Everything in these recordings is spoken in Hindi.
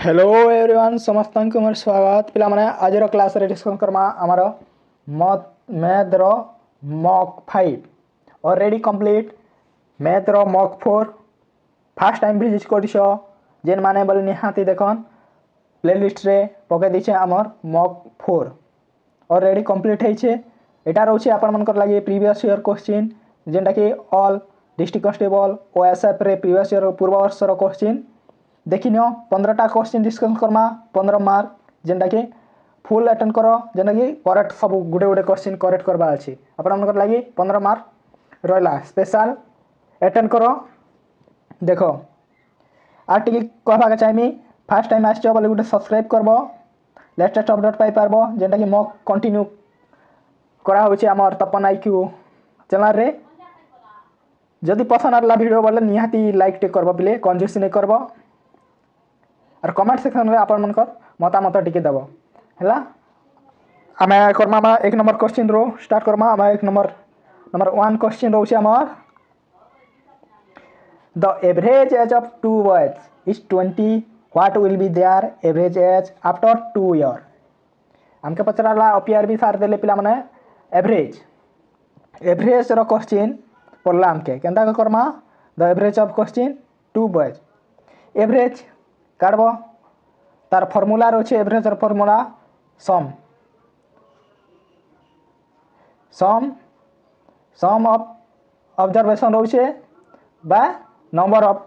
हेलो एवरीवन समस्त को मोर स्वागत पिला माने आज क्लास रे डिस्कस करमा आमार मैथ रो मॉक 5 ऑलरेडी कंप्लीट मैथ रो मॉक 4 फर्स्ट टाइम विजिट करछो जेन माने बोल निहाती देखन प्लेलिस्ट रे पके दिछे आमर मॉक 4 ऑलरेडी कंप्लीट हेछे। एटा रहउछे आपन मनकर लागि प्रीवियस ईयर क्वेश्चन जेंटा कि ऑल डिस्ट्रिक्ट कांस्टेबल ओएसएफ रे प्रीवियस ईयर पूर्व वर्ष रो क्वेश्चन देखि नियो 15टा क्वेश्चन डिस्कस करमा 15 मार्क जेंटा कि फुल अटेंड करो जेंटा कि करेक्ट सब गुडे गुडे क्वेश्चन करेक्ट करबा अछि आपन मनकर लागि 15 मार्क रहला स्पेशल अटेंड करो। देखो आर्टिकल कहबा के चाहमी फर्स्ट टाइम आछो बोले गुडे सब्सक्राइब करबो लेटेस्ट अपडेट पाई पारबो जेंटा कि मॉक कंटिन्यू करा होछि हमर तपन आईक्यू चैनल रे। जदि पसंद आला वीडियो बोले निहाती लाइक टे करबो प्ले कंजूस नै करबो और कमेंट सेक्शन में आपन मनकर मतामत टिके देबो हैला। आमे करमा एक नंबर क्वेश्चन रो स्टार्ट करमा आमे एक नंबर 1 क्वेश्चन रोचे हमर the average age of two boys is 20 what will be their average age after 2 year. हमके पचराला ओपीआरबी सार देले पिला माने एवरेज रो क्वेश्चन पड़ला हमके केंदा करमा the average of question two boys average काढबो तार फॉर्मूला रोचे एवरेज रो फॉर्मूला सम ऑफ ऑब्जर्वेशन रोचे बा नंबर ऑफ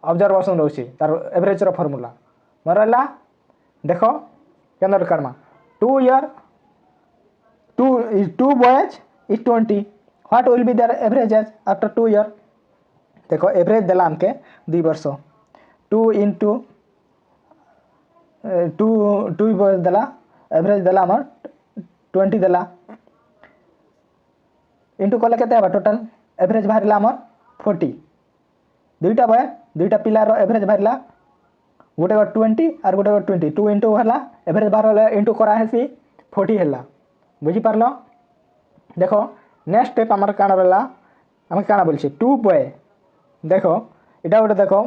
ऑब्जर्वेशन रोचे तार एवरेज रो फॉर्मूला मरला। देखो केंदर काढमा 2 year 2 boys is 20 what will be their average age after 2 year. देखो एवरेज देला हमके 2 वर्ष 2 into 2 बॉयज देला एवरेज देला हमर 20 देला इंटू कले केते हबा टोटल एवरेज बाहरला हमर 40 दुईटा बॉय दुईटा पिला रो एवरेज बाहरला गोटे 20 और गोटे 20 2 इंटू हला एवरेज बाहरला इंटू करा हेसी 40 हला बुझी पारलो। देखो नेक्स्ट स्टेप हमर काना रहला हम काना बोलछे 2 बॉय देखो एटा गोटे देखो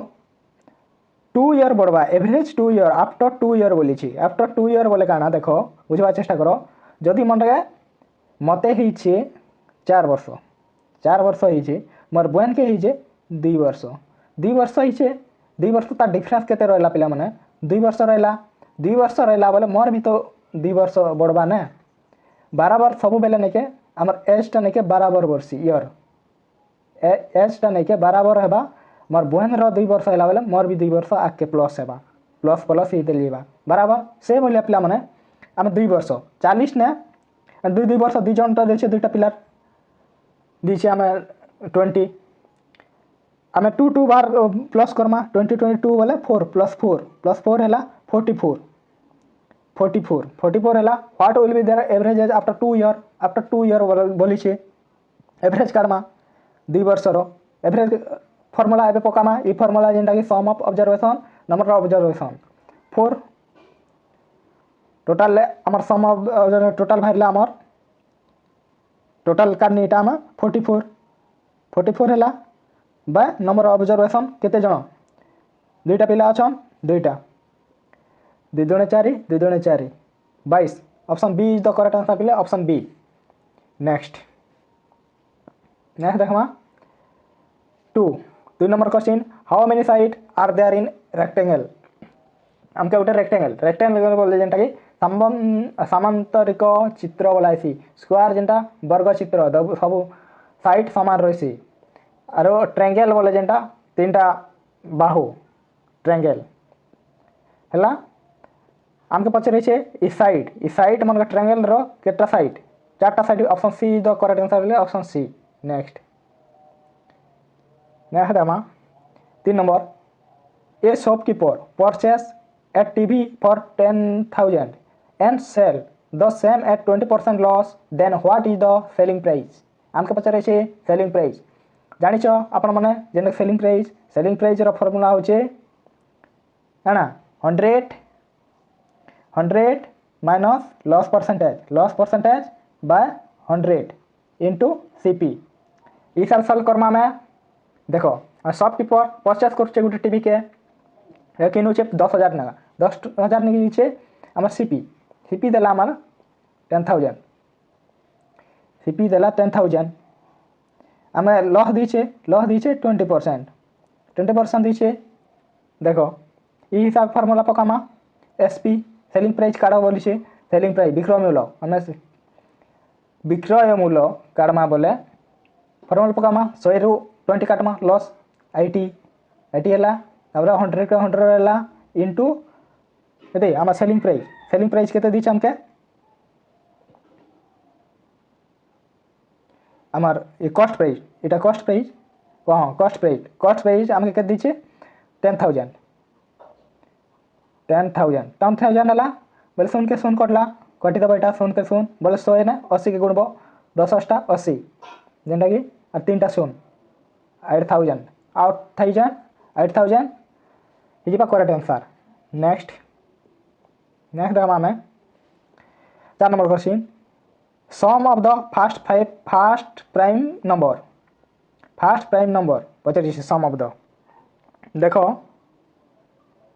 2 ईयर बढ़वा एवरेज 2 ईयर आफ्टर 2 ईयर बोली छी आफ्टर 2 ईयर बोले काना देखो बुझवा चेष्टा करो जदि मन रे मते ही छे 4 वर्ष ही छे मोर बहन के ही छे 2 वर्ष ही छे 2 वर्ष ता डिफरेंस केते रहला पिला माने 2 वर्ष रहला बोले मोर भी तो 2 वर्ष बढ़वा ने बराबर सब बेले नेके हमर एज ता नेके बराबर वर्ष ईयर एज ता नेके बराबर हेबा मोर बहन रो 2 वर्ष हैला बेले मोर भी 2 वर्ष आके प्लस हेबा प्लस ही देलीबा बराबर से बोले पिला माने हम 2 वर्ष 40 ने 2 वर्ष 2 जन ता देछे दुईटा पिला दिछे हमें 20 हमें 2 बार प्लस करमा 20 बोले 4 प्लस 4 हैला 44 हैला what will be their average age after 2 year बोली छे एवरेज कारमा 2 वर्ष रो एवरेज फॉर्मूला एबे पकामा ई फॉर्मूला जेंटा कि sum of observation number of observation 4 total हमर सम ऑफ टोटल भाइला हमर टोटल कानी एटा हम 44 हैला बा नंबर ऑफ ऑब्जर्वेशन केते जण दुईटा पिला अछन दुईटा 2 दुणे 4 22 option B is the correct answer पिले ऑप्शन बी। नेक्स्ट देखमा 2 number question how many side are there in rectangle हमके उठे रेक्टेंगल बोले जेंटा कि समांतरिक चित्र बोलाइसी स्क्वायर जेंटा वर्ग चित्र सब साइड समान रहिसी और ट्रायंगल बोले जेंटा तीनटा बाहु ट्रायंगल हैला हमके पछरे छे ई साइड मन का ट्रायंगल रो केटा साइड 4टा side option C is the correct answer ले ऑप्शन सी। नेक्स्ट दामा 3 number a shopkeeper purchase a TV for 10,000 and sell the same at 20% loss then what is the selling price। हमके पचारे छे सेलिंग प्राइस जानि छ अपन माने जेने सेलिंग प्राइस रो फार्मूला होचे है ना 100 minus loss percentage by 100 into CP ई साल करमा में देखो शॉपकीपर परचेस करछे गुटे टीवी के कि नुचे 10,000 ना 10,000 नीचे आम सीपी सीपी देला आम 10,000 सीपी देला 10,000 आम लह दीचे 20% दीचे देख ये हिसाब फर्मुला पकामा एसपी सेलिंग प्राइस काढ़ बोली सेलिंग प्राइस विक्रय मूल्य आम विक्रय मूल्य काढ़मा बोले फर्मुला पकामा 100 रु 20 काटमा लॉस आईटी है 100 के 100 है इंटू ये आम सेलिंग प्राइस के दीचे आमके आमार ये कॉस्ट प्राइस इटा कॉस्ट प्राइस हाँ कॉस्ट प्राइस आमके के दीचे 10,000 है बोले शून के शून कटला कटी दब यहाँ शून के शून बोले 100 है 80 के गुणब 10 अष्टा 80 जेनटा कि 3टा शून 8,000 8,000 ये करेक्ट आंसर। नेक्स्ट देखा आम 4 number question sum of the first prime number पचार सम ऑफ द देख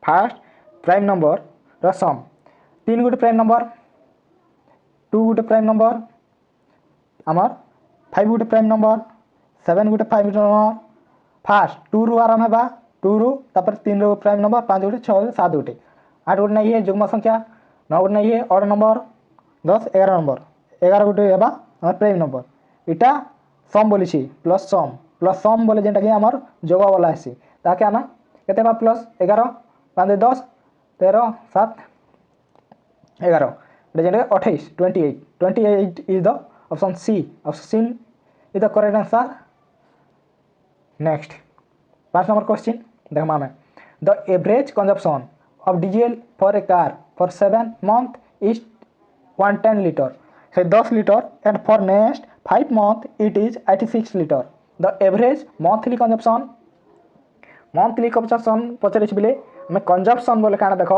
फर्स्ट प्राइम नंबर रसम 3 गोटे प्राइम नंबर 2 गोटे प्राइम नंबर आमर 5 गोटे प्राइम नंबर 7 गोटे प्राइम नंबर फास्ट 2 रु आरंभ है 2 रु तापर 3 रु प्राइम नंबर 5 गोटे 6 7 गोटे 8 गोटे नहीं है जुग्म संख्या 9 गोटे नहीं है ऑड नंबर 10 11 नंबर 11 गोटे है प्राइम नंबर इटा सम बोली प्लस सम बोले जेनटा कि आमर जोग वाला आसी ताके आम के प्लस 11 5 10 13 7 11 जेनटा 28 28 is the option C is the correct answer. Next 5 number question देखा आम the average consumption of diesel for a car for 7 months is 110 litre so 10 litre and for next 5 months it is 86 litre the average monthly consumption पचारे बोले आम कंजप्शन बोले क्या देख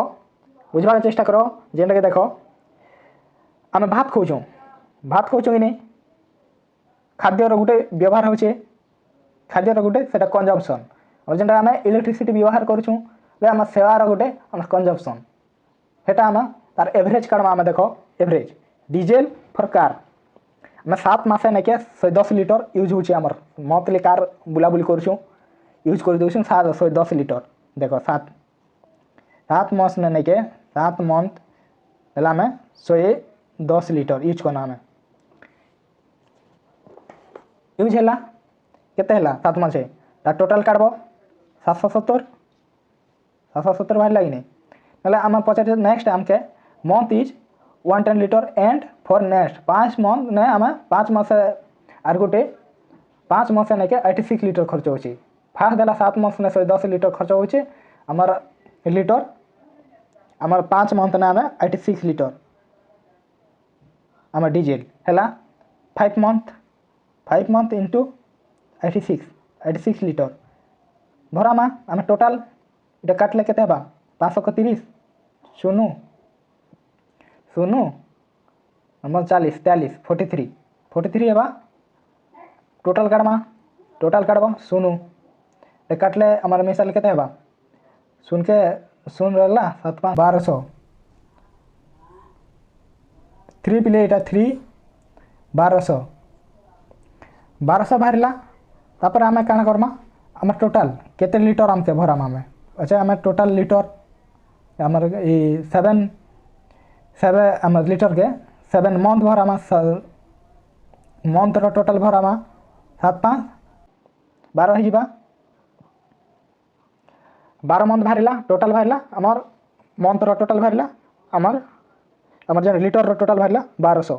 बुझार चेष्टा कर जेनटा कि देख आम भात खाऊँ कि नहीं खाद्यर गोटे व्यवहार होचे खाद्यर गोटे से कंजप्शन और जेनटा आम इलेक्ट्रिसिटी व्यवहार करूँ आम सेवार गोटे आम कंजप्शन सेटा आम तार एवरेज काढ़मा आम देख एवरेज डीजेल फॉर कार आम 7 मासे नहीं 110 लीटर यूज होचे आमर मंथली कार बुलाबुली करूँ यूज कर दूँ 110 लीटर देख 7 मास नहीं के 7 मंथ है आम 110 लीटर यूज करना आम यूज है केते 7 मास टोटाल काढ़ब 770 बाहर लगे नहीं आम पचार नेक्स्ट आमके month is 110 litre and for next 5 month ने आम 5 मास आर गोटे 5 मास नहीं के 86 लीटर खर्च होची फास्ट देला 7 मंथ ने 110 लीटर खर्च होचे आमर लीटर आमर 5 मंथ ने आम 86 लीटर आम डीजेल है 5 मंथ इंटू 86 लीटर भरामा आम टोटाल इटा काटले के 530 शून्य आम 40 43 43 है टोटाल काढ़ब शून्य काटले आम मिसाल के शून्य के शून्य रहा 7 5 1200 3 पिले इटा 3 1200 बाहर तापर आम क्या करमा आम टोटाल केते लीटर आमके भराम आम अच्छा आम टोटाल लीटर आमर 7 आम लीटर के 7 मंथ भरामा मंथ टोटाल भरामा 7 5 12 हो 12 मंथ बाहर टोटाल बाहर आमर मंथ टोटाल बाहर आमर जो लीटर टोटाल बाहर 1200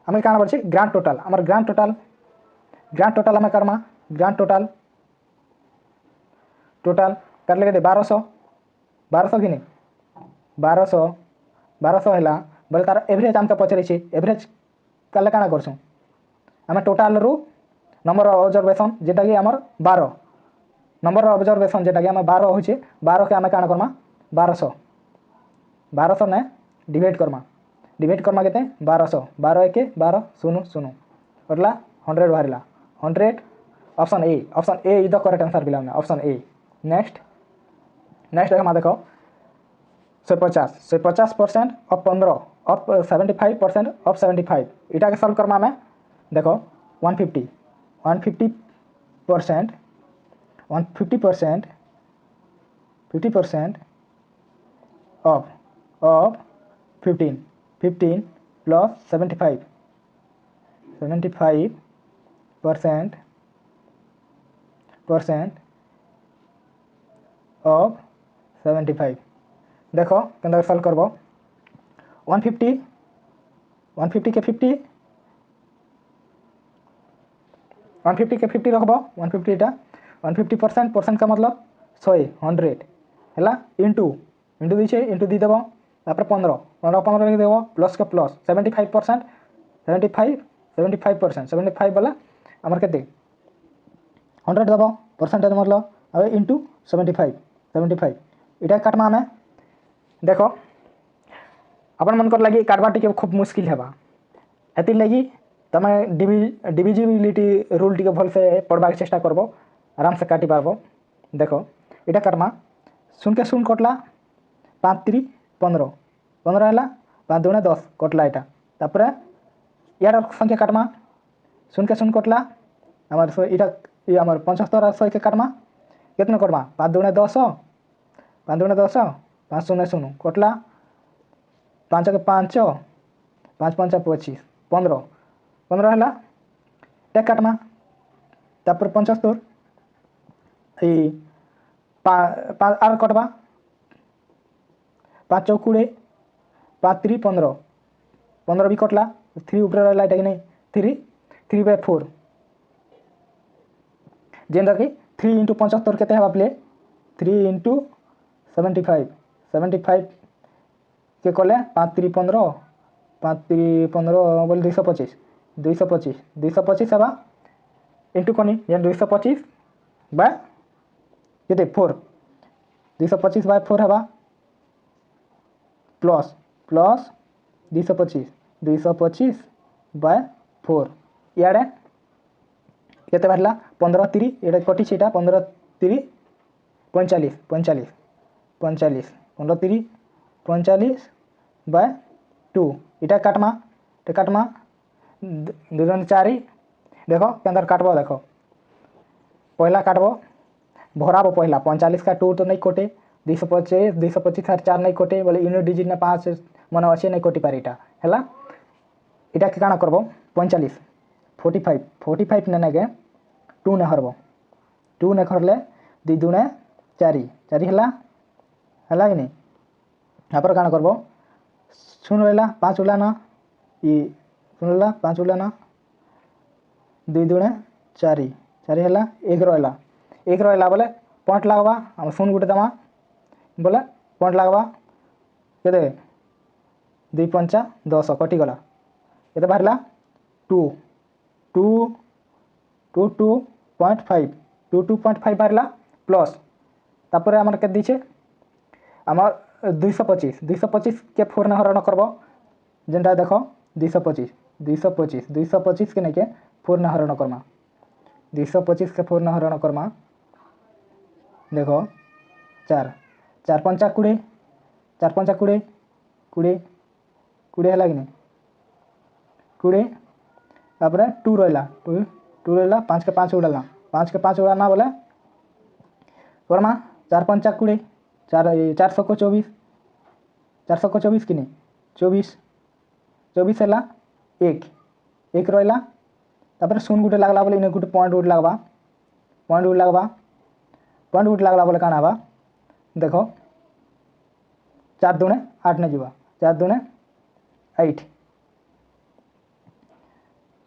आम क्या पड़े ग्रांड टोटाल आमर ग्रांड टोटाल आम करमा ग्रांड टोटाल कर ले 1200 कि नहीं 1200 है बोले तार एवरेज आमके पचारे एवरेज कले क्या करसूँ आम टोटाल रु नंबर ऑब्जर्वेशन जेटा कि आमर 12 नंबर ऑब्जर्वेशन जेटा कि आम 12 हो 12 के आम क्या करमा 1200 ने डिवाइड करमा के 1200 12 1 12 0 0 बदला 100 बाहर 100 option A is the correct answer बिला ऑप्शन ए। नेक्स्ट नेक्स्ट देखो देखो 150% ऑफ 15 ऑफ 75% ऑफ 75 इटा के सॉल्व करमा में देखो 150 150% 150% 50% of 15 plus 75% of 75 देखो केंद्र सॉल्व करबो 150 के 50 150 के 50 रखबो 150 टा 150% का मतलब 100 हैला इंटू दीछे इंटू दी देबो तापर 15 लिख देबो प्लस के प्लस 75% 75 वाला हमर केते 100 देबो परसेंटेज मतलब अब इंटू 75 इटा काटमा में देखो अपन मन कर लगी काटवा टी खूब मुश्किल हेबा एति लगी तमे डिविजिबिलिटी रूल टी भल से पढ़वा चेष्टा करबो आराम से काटी पारबो देखो इटा काटमा शून्य के शून्य कटला 5 3 15 15 है 5 2 10 कटला इटा तापर यार संख्या काटमा शून्य के शून्य कटला हमार इटा ये हमार 75 और 100 के काटमा कितना कटमा 5 2 10 5 2 10 5 शून्य शून्य कटला 5 के 5 5 5 25 15 है एक काटमा तापर 75 ये 5 आर कटवा 5 चौक 20 5 3 15 भी कटला 3 ऊपर रहा कि नहीं 3/4 जेनरा कि 3 × 75 केते हेबा प्ले 3 × 75 के कले 5 3 15 5 3 15 बोल 225 हेबा इंटू कनी जेन 225 बाय केते 4 225/4 हेबा प्लस 225/4 इे केते बाहरला 15 3 एटा कटी छीटा 15 3 45 15 3 45/2 इटा काटमा 2 जन 4 देखो केंदर काटबो देखो पहला काटबो भराबो पहला 45 का 2 तो नहीं कोटे 225 हर 4 नहीं कोटे बोले यूनिट डिजिट ना 5 मन अच्छे नहीं कोटी पारिटा हैला इटा के काना करबो 45 ने नेगे 2 ने हरबो 2 ने करले 2 2 4 हैला कि नहीं यहाँ पर काना करबो सुन रहला 5 उला ना ई सुन रहला 5 उला ना 2 2 4 हैला 1 रहला बोले पॉइंट लागबा हम सुन गुटे दमा बोले पॉइंट लागबा केते 2 5 10 कटी गला केते बाहरला 22.5 बाहरला प्लस तापर हमर के दिछे हमर 225 के 4 ने हरण करबो जेनटा देखो 225 के नहीं के 4 ने हरण करमा 225 के 4 ने हरण करमा देखो 4 5 20 4 5 20 है कि नहीं 20 तापर 2 रहला 5 के 5 उड़ाला 5 के 5 उड़ाना बोले करमा 4 5 20 400 को 24 कि नहीं 24 है 1 रहला तापर शून्य गुटे लागला बोले इने गुटे पॉइंट लागबा पॉइंट लागला बोले काना बा देखो 4 2 8 ने जीवा 4 2 8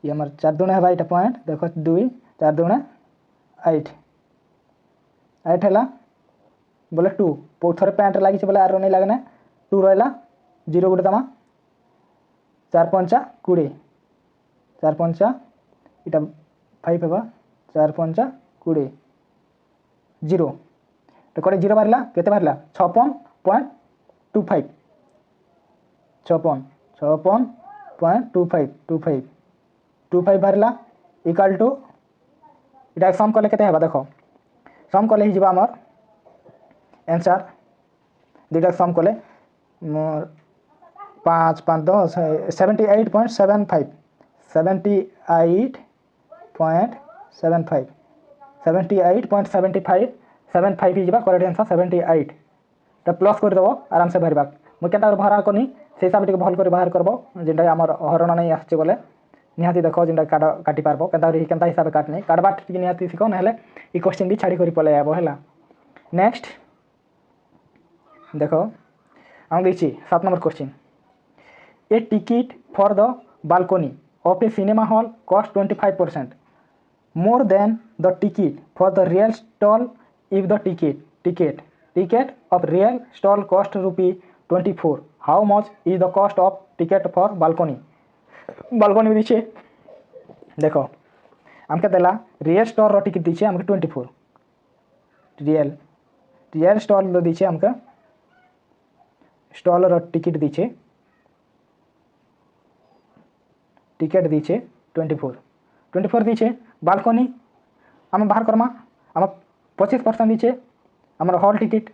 ये हमार 4 2 है भाई पॉइंट देखो 2 4 2 8 है बोले 2 थोड़े पैंट लगी बोले आर नहीं लगने 2 रहला 0 गुटे दमा 4 5 20 4 5 इटा 5 है 4 5 20 0 तो कड़े 0 बाहरला केते बाहरला 56.25 56.25 बाहरला इक्वल टू इटा सम कले केते हेबा देखो सम कले ही जीवा हमर आंसर दुटा सम कले 5 5 10 78.75 78.75 78.75 ही करेक्ट आंसर 78 तो प्लस कर दबो आराम से भरबा मु केनता भरा कोनी से हिसाब टिके भल कर बाहर करबो जेंटा हमर हरण नै आछे बोले निहाती देखो जेंटा काटी पारबो केनता हिसाब काटनी काटबा टिके निहाती सिखो नहले ई क्वेश्चन भी छाड़ी करी पले आबो हैला नेक्स्ट देखो हम देखी 7 number question A ticket for the balcony of A cinema hall cost 25% more than the ticket for the real stall if the ticket of real stall cost rupee 24 how much is the cost of ticket for balcony दीछे देखो हमके देला रियल स्टॉल रो टिकट दीछे हमके 24 रियल स्टॉल रो दीछे हमके स्टॉल रो टिकट दीछे 24 दीछे बालकनी आम बाहर करमा आम 25% दीछे आम हॉल टिकट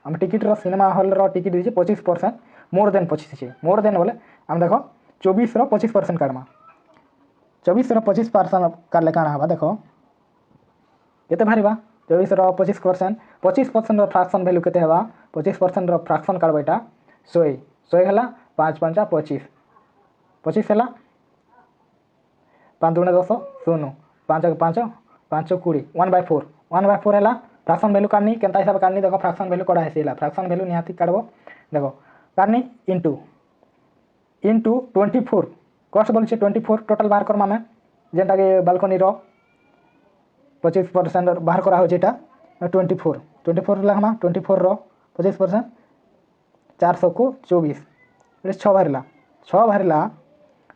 आम टिकट रो सिनेमा हॉल रो टिकट दीछे 25% मोर देन 25 दीछे मोर देन बोले आम देखो 24 रो 25% काटमा 24 रो 25% काटले काना हबा देखो केते भारीबा 24 रो 25% रो फ्रैक्शन वैल्यू केते हबा 25% रो फ्रैक्शन काटबा एटा 100 हला 5 5 25 25 हला 5 2 10 0 5 5 5 20 1/4 है फ्रैक्शन वैल्यू काटनी केनता हिसाब काटनी देखो फ्रैक्शन वैल्यू कड़ा है फ्रैक्शन वैल्यू निहाती काटबो देखो काटनी इनटू 24 कॉस्ट बोल 24 टोटल बाहर करमा में जेंटा के बालकनी रो 25% बाहर करा हो जेटा 24 लखमा 24 रो 25% 400 को 24 6 भरला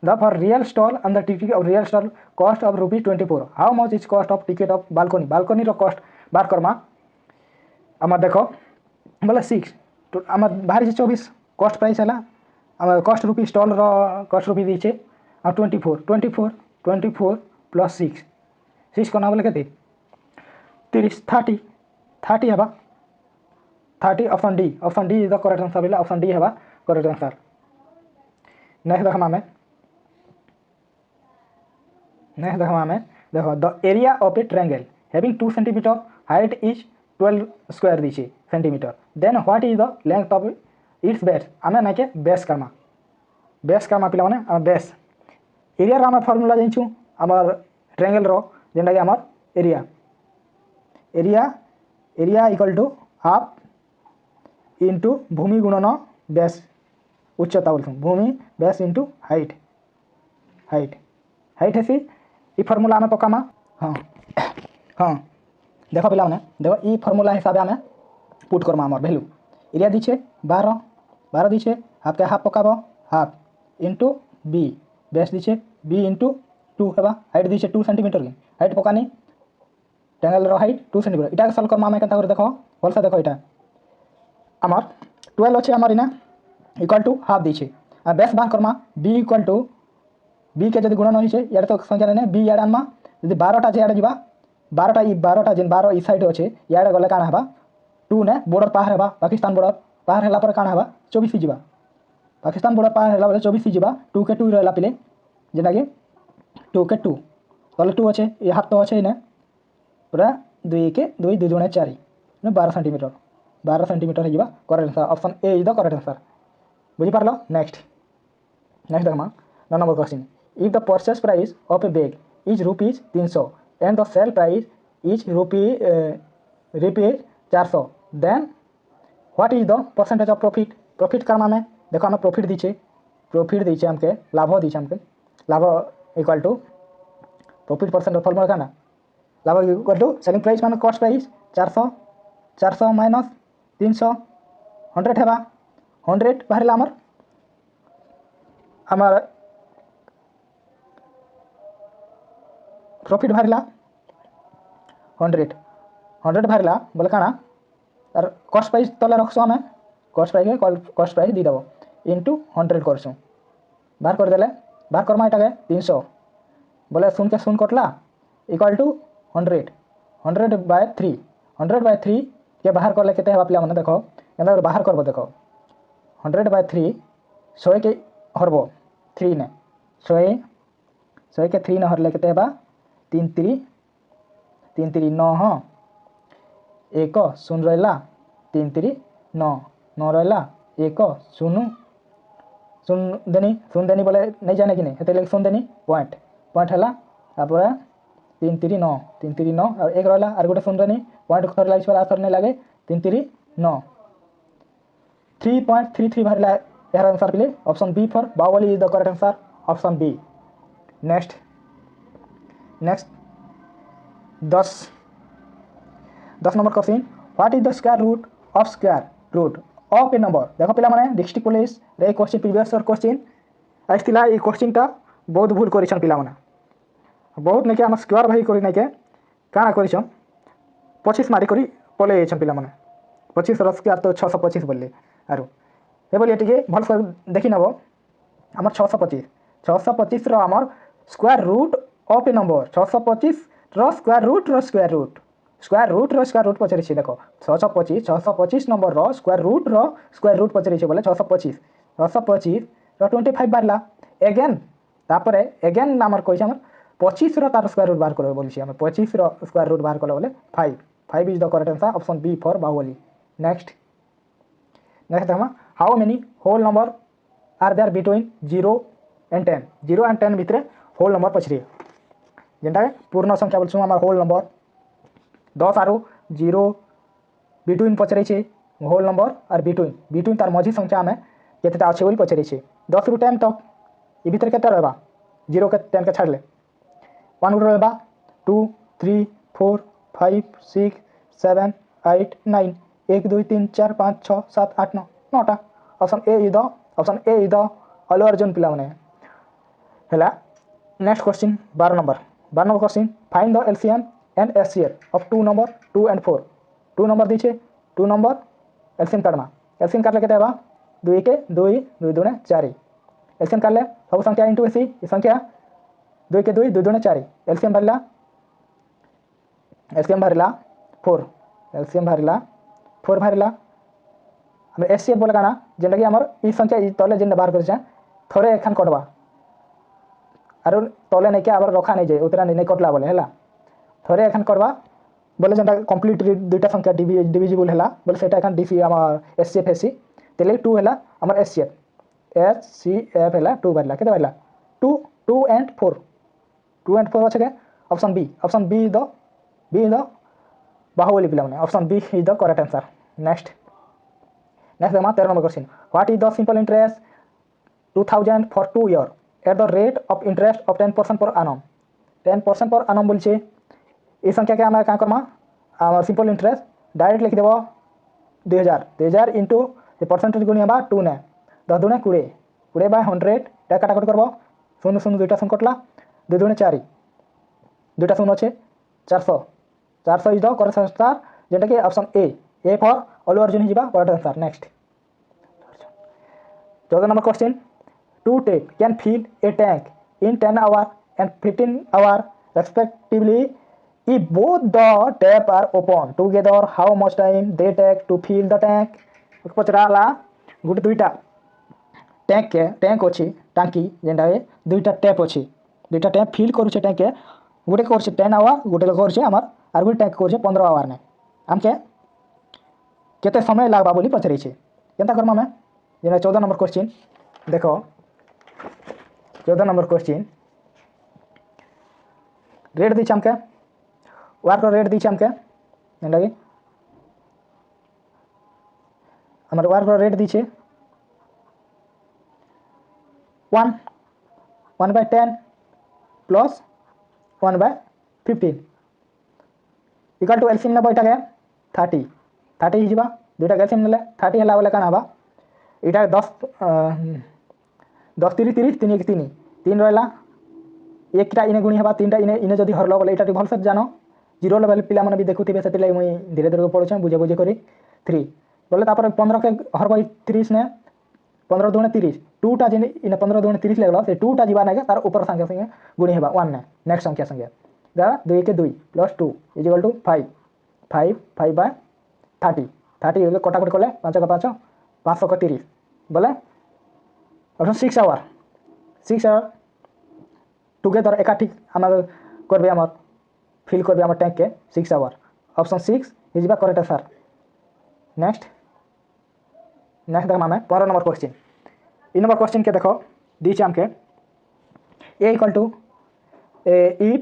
the for real stall and the ticket of real stall cost of rupees 24 how much is cost of ticket of balcony row cost बार करमा आम देखो बोले 6 तो आम बाहर 24 कॉस्ट प्राइस है आम कॉस्ट रुपी स्टॉल रो कॉस्ट रुपी दीचे आ 24 प्लस 6 करना बोले के 30 हबा 30 option D is the correct answer बोले ऑप्शन डी हबा करेक्ट आंसर नेक्स्ट देखो देखो the area of a triangle having 2 centimetre height is 12 square दीचे centimetre then what is the length of its base आमे नाके बेस करमा पिला माने बेस एरिया रो आमे फार्मूला जानिछु हमर ट्रायंगल रो जेंटा के हमर area equal to half into भूमि गुणन बेस उच्चता बोलथु भूमि बेस इनटू हाइट है ई फॉर्मूला में पकामा हाँ देखो पिला माने देखो ई फॉर्मूला हिसाब से पुट करमा हमर वैल्यू एरिया दीछे 12 दीछे हाफ के हाफ पकाबो हाफ इनटू बी बेस दीछे बी इनटू 2 हेबा हाइट दीछे 2 सेंटीमीटर की हाइट पकानी ट्रायंगल रो हाइट 2 सेंटीमीटर इटा के सॉल्व करमा में केनता कर देखो बोल से देखो इटा हमर 12 अछि हमर इना इक्वल टू हाफ दीछे आ बेस बाहर करमा बी इक्वल टू बी के जदि गुणन होइछे यार तो संख्या ने बी याड आनमा जदि 12टा जे याड जिबा 12टा जेन 12 ई साइड होछे याड गले काना हबा 2 ने बॉर्डर पार हेबा पाकिस्तान बॉर्डर पार हेला पर काना हबा 24 जिबा पाकिस्तान बॉर्डर पार हेला बोले 24 जिबा 2 के 2 रहला पिले जेना के 2 के 2 तले 2 होछे ये हाफ तो होछे ने पूरा 2 के 2 2 गुणे 4 ने 12 सेंटीमीटर है जिबा correct answer option A is the correct answer बुझी पारलो नेक्स्ट देखमा 9 number question if the purchase price of a bag is rupees 300 and the sale price is rupees 400 then what is the percentage of profit करना में देखो हमें प्रॉफिट दीचे हमके लाभ दीचे हमके लाभ equal to profit percent formula का ना लाभ इक्वल टू सेलिंग प्राइस माने कॉस्ट प्राइस 400 माइनस 300 100 हेबा 100 बाहरला हमर प्रॉफिट बाहरला 100 बाहरला बोले काना तार कॉस्ट प्राइस तले रखसो हमें कॉस्ट प्राइस दी देबो इनटू 100 करसो बाहर कर देले बाहर करमा एटा के 300 बोले सुन के सुन कटला इक्वल टू 100 100/3 के बाहर करले केते हेबा पिला माने देखो एना बाहर करबो देखो 100/3 100 के हरबो 3 ने 100 के 3 ने हरले केते हेबा 3 3 9 हाँ 1 0 रहिला 3 3 9 9 रहिला 1 0 शून्य देनी बोले नहीं जाने कि नहीं हेते लगे शून्य देनी पॉइंट पॉइंट हला तापर 3 3 9 और 1 रहिला और गोटे शून्य देनी पॉइंट कर लाइस वाला आंसर नहीं लागे 3 3 9 3.33 भरला यार आंसर पिले option B for Bahubali is the correct answer option B. Next 10 number question what is the square root of a number देखो पिला माने डिस्ट्रिक्ट पुलिस रे क्वेश्चन प्रीवियस और क्वेश्चन आइथिला ए क्वेश्चन टा बहुत भूल करिसन पिला माने बहुत ने के हम स्क्वायर भाई करि नै के काना करिसन 25 मारी करी पले छन पिला माने 25 रस के तो 625 बोलले आरो ए बोलिए टिके भल से देखि नबो हमर 625 रो हमर square root of a number 625 रो स्क्वायर रूट पचरे छी देखो 625 नंबर रो स्क्वायर रूट पचरे छी बोले 625 रो 25 बारला अगेन तापरे अगेन हमर कोइ हमर 25 रो तार स्क्वायर रूट बार करबो बोली छी हम 25 रो स्क्वायर रूट बार करले बोले 5 is the correct answer option B for Baahubali. Next हम how many whole number are there between 0 and 10 0 and 10 भितरे होल नंबर पचरे जेंटा पूर्ण संख्या बोलछु हमर होल नंबर 10 आरो 0 बिटवीन पचरे छे होल नंबर और बिटवीन तार मझी संख्या में केतेटा अछि बोली पचरे छे 10 रु 10 तक ई भीतर केते रहबा 0 के 10 के छाड़ले 1 रु रहबा 2 3 4 5 6 7 8 9 1 2 3 4 5 6 7 8 9 9टा option A is the Allu Arjun पिला माने हला। Next question 12 number question find the LCM and HCF of 2 number 2 and 4 2 number दीछे 2 नंबर एलसीएम काटले केते हेबा 2 के 2 2 2 4 एलसीएम काटले सब संख्या इनटू एसी ई संख्या 2 के 2 2 2 4 एलसीएम भरला 4 भरला हम एचसीएफ बोले काना जेंटा कि हमर ई संख्या ई तले जेंटा बाहर कर थोड़े एखन कटबा आरो तले नहीं के आबर रखा नहीं जाए उतना नहीं कटला बोले हला थोड़े एखन करबा बोले जेंटा कंप्लीट दुटा संख्या डिविजिबल हला बोले सेटा एखन डीसी हमर एचसीएफ एसी तेले 2 हला हमर एचसीएफ हला 2 बदला केते बदला 2 and 4 अछि के ऑप्शन बी द बाहुबली पिला माने option B is the correct answer. Next हम 13 number question what is the simple interest 2000 for 2 year at the rate of interest of 10% per annum 10% per annum बोलछे ई संख्या के हम का करमा सिंपल इंटरेस्ट डायरेक्ट लिख देबो 2000 इनटू ए परसेंटेज गुणी बा 2 ने 10 दुने 20 बाय 100 टा काटाकट करबो 0 0 दुटा संख्या कटला 2 दुने 4 दुटा शून्य আছে 400 इज द करेक्ट आंसर जेटा कि option A for Allu Arjun हिजिबा correct answer. Next 14 number question two tap can fill a tank in 10 hour and 15 hour respectively if both the tap are open together how much time they take to fill the tank पचराला गुटे दुईटा टैंक अछि टांकी जेंटा दुईटा टैप अछि दुईटा टैप फिल करू छे टैंक के गुटे कर छे 10 आवर गुटे कर छे हमर आर गुटे टैंक कर छे 15 आवर ने हमके केते समय लागबा बोली पचरै छे केनता करमा में जेना 14 नंबर क्वेश्चन देखो 14 नंबर क्वेश्चन रेट दी हमके वार रेट दी हमके लगे हमारे वार रेट दी छे 1/10 प्लस 1/15 इक्वल टू एलसीएम ने बैठा गया 30 हिजबा दुटा एलसीएम ने 30 हला वाला काना बा इटा 10 30 3 1 3 रहला एकटा इने गुणी हबा तीनटा इने जदी हरलो बोले इटा भल से जानो जीरो लेवल पिला माने भी देखुथिबे सेति लाई मुई धीरे धीरे पढु छ बुझे करी 3 बोले तापर 15 के हरबई 30 ने 15 दुने 30 2टा जिने इने 15 दुने 30 लागला से 2टा जीवा ने तार ऊपर संख्या संगे गुणी हेबा 1 ने नेक्स्ट संख्या संगे दा 2 के 2 + 2 = 5 5 5/10 30 30 ହେଲେ କଟାକଟି କଲେ 5 5 530 ବୋଲେ ଅପସନ୍ 6 ଆୱାର ଟୁଗେଦର ଏକାଠି ଆମର করবে আমার ফিল করবে আমার ট্যাঙ্কে 6 আওয়ার অপশন 6 ইজ বা করেক্ট आंसर नेक्स्ट देखो मैं 15 नंबर क्वेश्चन इन नंबर क्वेश्चन के देखो दीजिए हमके a equal to if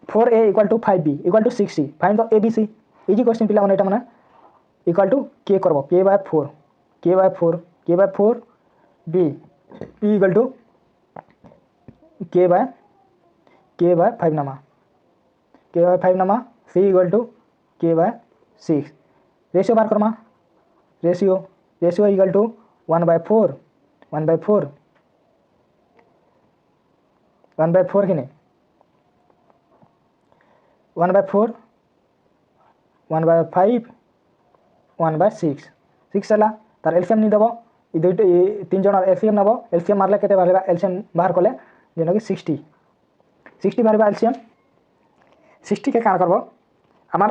4a equal to 5b equal to 6c find the abc easy question पिला माने एटा माने इक्वल टू k करबो k by 4 b p equal to k by 5 नामा k by 5 नामा c equal to k by 6 ratio बार करमा रेशियो इक्वल टू 1 by 4 कि नहीं 1 by 4 1 by 5 1 by 6 है तार एलसीएम नहीं देव ये तीन जन एलसीएम नब एलसीएम मारले केते बाहर एलसीएम बाहर कले जेना कि 60 बाहर एलसीएम 60 के काण करबो आमार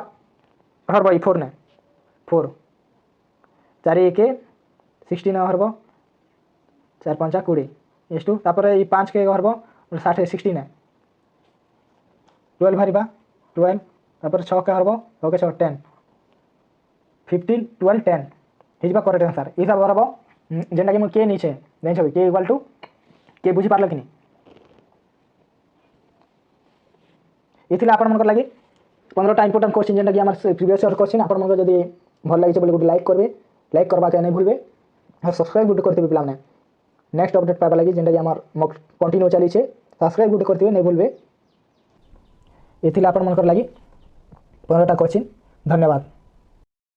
हरबो ई 4 ने 4 4 1 60 न हरबो 4 5 20 इस2 तापर ई 5 के हरबो 60 60 ने 12 भरिबा 12 तापर 6 के हरबो 6 के 6 10 15 12 10 हिजबा करेक्ट आंसर ई सब हरबो जेना कि म के नीचे नहीं छबी के इक्वल टू के बुझी पारल कि नहीं इथिला आपण मन लागि 15टा इंपोर्टेंट क्वेश्चन जेना कि हमर प्रीवियस ईयर क्वेश्चन आपण मन जदी भल लागि बोले गुड लाइक करबे लाइक करबा के नहीं भूलबे और सब्सक्राइब गुड करते पिला माने नेक्स्ट अपडेट पाबा लागि जेना कि हमर कंटिन्यू चली छे सब्सक्राइब गुड करते नहीं भूलबे इथिला आपण मन लागि 15टा क्वेश्चन धन्यवाद।